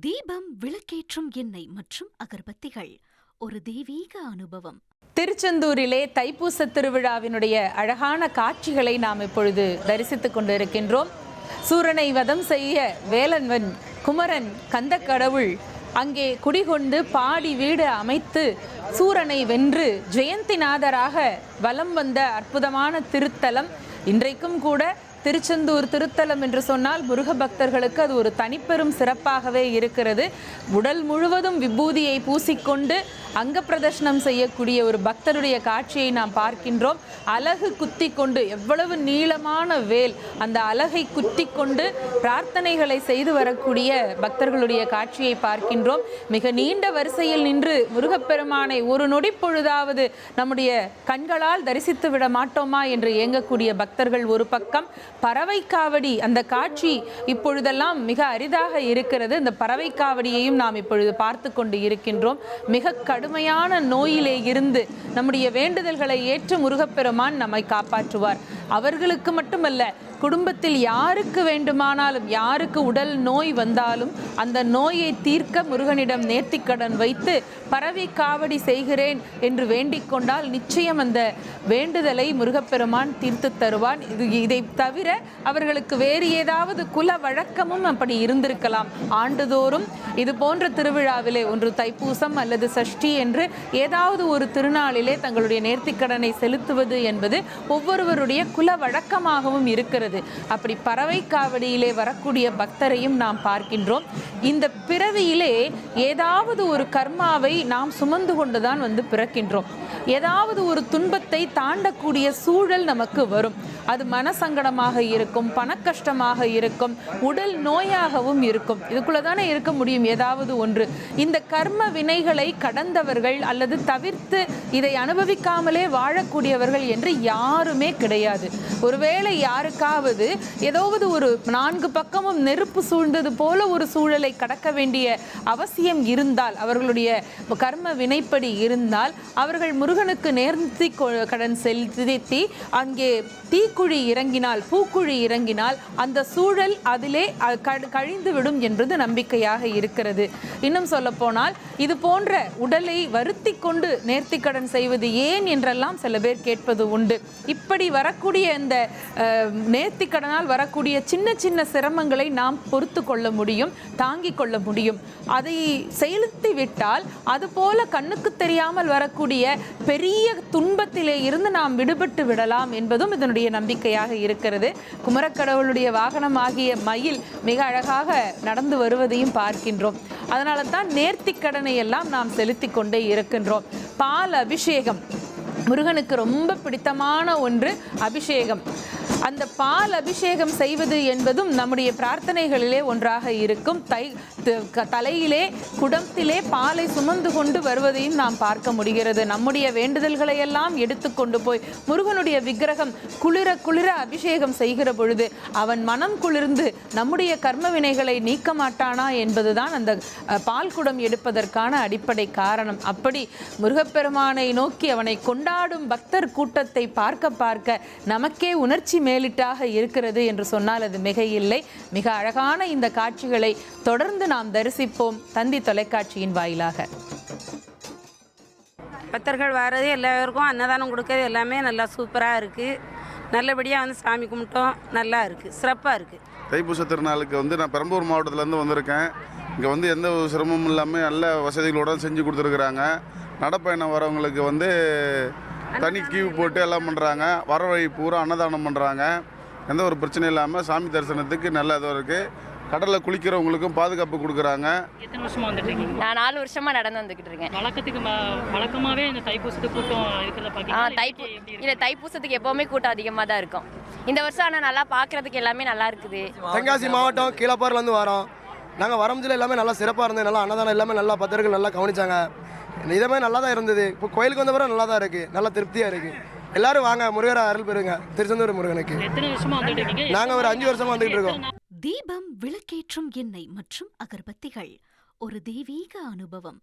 தீபம், விளக்கேற்றும் எண்ணெய் மற்றும் அகர்பத்திகள் ஒரு தெய்வீக அனுபவம். திருச்செந்தூரிலே தைப்பூச திருவிழாவினுடைய அழகான காட்சிகளை நாம் இப்பொழுது தரிசித்துக் கொண்டிருக்கின்றோம். சூரனை வதம் செய்ய வேலன்வன் குமரன் கந்தக்கடவுள் அங்கே குடிகொண்டு பாடி வீடு அமைத்து சூரனை வென்று ஜெயந்திநாதராக வலம் வந்த அற்புதமான திருத்தலம். இன்றைக்கும் கூட திருச்செந்தூர் திருத்தலம் என்று சொன்னால் முருக பக்தர்களுக்கு அது ஒரு தனிப்பெரும் சிறப்பாகவே இருக்கிறது. உடல் முழுவதும் விபூதியை பூசிக்கொண்டு அங்க பிரதர்ஷனம் செய்யக்கூடிய ஒரு பக்தருடைய காட்சியை நாம் பார்க்கின்றோம். அலகு குத்தி கொண்டு, எவ்வளவு நீளமான வேல், அந்த அலகை குத்தி கொண்டு பிரார்த்தனைகளை செய்து வரக்கூடிய பக்தர்களுடைய காட்சியை பார்க்கின்றோம். மிக நீண்ட வரிசையில் நின்று முருகப்பெருமானை ஒரு நொடி பொழுதாவது நம்முடைய கண்களால் தரிசித்து விட மாட்டோமா என்று ஏங்கக்கூடிய பக்தர்கள் ஒரு பக்கம். பறவை காவடி, அந்த காட்சி இப்பொழுதெல்லாம் மிக அரிதாக இருக்கிறது. இந்த பறவை காவடியையும் நாம் இப்பொழுது பார்த்து கொண்டு இருக்கின்றோம். மிக கடுமையான நோயிலே இருந்து நம்முடைய வேண்டுதல்களை ஏற்று முருகப்பெருமான் நம்மை காப்பாற்றுவார். அவர்களுக்கு மட்டுமல்ல, குடும்பத்தில் யாருக்கு வேண்டுமானாலும், யாருக்கு உடல் நோய் வந்தாலும் அந்த நோயை தீர்க்க முருகனிடம் நேர்த்திக்கடன் வைத்து பறவை காவடி செய்கிறேன் என்று வேண்டிக் கொண்டால் நிச்சயம் அந்த வேண்டுதலை முருகப்பெருமான் தீர்த்து தருவான். இதை தவிர அவர்களுக்கு வேறு ஏதாவது குல வழக்கமும் அப்படி இருந்திருக்கலாம். ஆண்டுதோறும் இது போன்ற திருவிழாவிலே, ஒன்று தைப்பூசம் அல்லது சஷ்டி என்று ஏதாவது ஒரு திருநாளிலே தங்களுடைய நேர்த்திக்கடனை செலுத்துவது என்பது ஒவ்வொருவருடைய குல வழக்கமாகவும் இருக்கிறது. அப்படி பறவை காவடியிலே வரக்கூடிய பக்தரையும் நாம் பார்க்கின்றோம். இந்த பிறவியிலே ஏதாவது ஒரு கர்மாவை நாம் சுமந்து கொண்டுதான் பிறக்கின்றோம். ஏதாவது ஒரு துன்பத்தை தாண்டக்கூடிய சூழல் நமக்கு வரும். அது மனசங்கடமாக இருக்கும், பணக்கஷ்டமாக இருக்கும், உடல் நோயாகவும் இருக்கும். இதுக்குள்ள தானே இருக்க முடியும் ஏதாவது ஒன்று. இந்த கர்ம வினைகளை கடந்தவர்கள் அல்லது தவிர்த்து இதை அனுபவிக்காமலே வாழக்கூடியவர்கள் என்று யாருமே கிடையாது. ஒருவேளை யாருக்காவது ஏதாவது ஒரு 4 பக்கமும் நெருப்பு சூழ்ந்தது போல ஒரு சூழலை கடக்க வேண்டிய அவசியம் இருந்தால், அவர்களுடைய கர்ம வினைப்படி இருந்தால், அவர்கள் முருகனுக்கு நேர்த்தி கடன் செலுத்தி அங்கே தீக்குழி இறங்கினால், பூக்குழி இறங்கினால் அந்த சூழல் அதிலே கழிந்துவிடும் என்பது நம்பிக்கையாக இருக்கிறது. இன்னும் சொல்ல போனால், இது போன்ற உடலை வருத்தி கொண்டு நேர்த்திக்கடன் செய்வது ஏன் என்றெல்லாம் சில பேர் கேட்பது உண்டு. இப்படி வரக்கூடிய இந்த நேர்த்திக்கடனால் வரக்கூடிய சின்ன சின்ன சிரமங்களை நாம் பொறுத்து கொள்ள முடியும், தாங்கிக் கொள்ள முடியும். அதை செலுத்தி விட்டால் அதுபோல கண்ணுக்கு தெரியாமல் வரக்கூடிய பெரிய துன்பத்திலே இருந்து நாம் விடுபட்டு விடலாம் என்பதும் இதனுடைய நம்பிக்கையாக இருக்கிறது. குமரக்கடவுளுடைய வாகனமாகிய மயில் மிக அழகாக நடந்து வருவதையும் பார்க்கின்றோம். அதனால தான் நேர்த்திக்கடனை எல்லாம் நாம் செலுத்தி கொண்டே இருக்கின்றோம். பால் அபிஷேகம் முருகனுக்கு ரொம்ப பிடித்தமான ஒன்று. அபிஷேகம், அந்த பால் அபிஷேகம் செய்வது என்பதும் நம்முடைய பிரார்த்தனைகளிலே ஒன்றாக இருக்கும். தலையிலே குடத்திலே பாலை சுமந்து கொண்டு வருவதையும் நாம் பார்க்க முடிகிறது. நம்முடைய வேண்டுதல்களை எல்லாம் எடுத்துக்கொண்டு போய் முருகனுடைய விக்கிரகம் குளிர குளிர அபிஷேகம் செய்கிற பொழுது அவன் மனம் குளிர்ந்து நம்முடைய கர்ம வினைகளை நீக்க மாட்டானா என்பதுதான் அந்த பால் குடம் எடுப்பதற்கான அடிப்படை காரணம். அப்படி முருகப்பெருமானை நோக்கி அவனை கொண்டாடும் பக்தர் கூட்டத்தை பார்க்க பார்க்க நமக்கே உணர்ச்சி மேலிட்டாக இருக்கிறது என்று சொன்னால் அது மிக இல்லை. மிக அழகான இந்த காட்சிகளை தொடர்ந்து நாம் தரிசிப்போம் தந்தி தொலைக்காட்சியின் வாயிலாக. பக்தர்கள் வர்றது, எல்லாருக்கும் அன்னதானம் கொடுக்கறது எல்லாமே நல்லா சூப்பராக இருக்குது. நல்லபடியாக சாமி கும்பிட்டோம், நல்லா இருக்குது, சிறப்பாக இருக்குது. தைப்பூச திருநாளுக்கு நான் பெரம்பலூர் மாவட்டத்திலேருந்து வந்திருக்கேன். இங்கே எந்த ஒரு சிரமமும் இல்லாமல் நல்ல வசதிகளோடு செஞ்சு கொடுத்துருக்குறாங்க. நடப்பயணம் வரவங்களுக்கு தனி கியூ போட்டு எல்லாம் பண்ணுறாங்க. வர வழி பூரா அன்னதானம் பண்ணுறாங்க. எந்த ஒரு பிரச்சனையும் இல்லாமல் சாமி தரிசனத்துக்கு நல்ல இதுவும் இருக்குது. கடலில் குளிக்கிறவங்களுக்கும் பாதுகாப்பு கொடுக்குறாங்க. எத்தனை வருஷமா வந்துட்டு இருக்கீங்க? நான் 4 வருஷமா நடந்து வந்துக்கிட்டு இருக்கேன். வழக்கமாகவே இந்த தைப்பூசத்துக்கு கூட்டம் இருக்கிறத பார்த்தீங்கன்னா தைப்பூசத்துக்கு எப்போவுமே கூட்டம் அதிகமாக தான் இருக்கும். இந்த வருஷம் ஆனால் நல்லா பார்க்குறதுக்கு எல்லாமே நல்லா இருக்குது. தென்காசி மாவட்டம் கீழப்பாறுலேருந்து வரோம். நாங்கள் வரம்ஜில் எல்லாமே நல்லா சிறப்பாக இருந்தது. நல்லா அன்னதானம் எல்லாமே நல்லா பக்தர்கள் நல்லா கவனிச்சாங்க. இதே மாதிரி நல்லா தான் இருந்தது. இப்போ கோயிலுக்கு வந்த பிறகு நல்லா தான் இருக்குது, நல்லா திருப்தியாக இருக்குது. எல்லாரும் வாங்க, முருகரை அருள் பெறுங்க. திருச்செந்தூர் முருகனுக்கு நாங்கள் ஒரு 5 வருஷமா வந்துகிட்டு இருக்கோம். தீபம், விளக்கேற்றும் எண்ணெய் மற்றும் அகர்பத்திகள் ஒரு தெய்வீக அனுபவம்.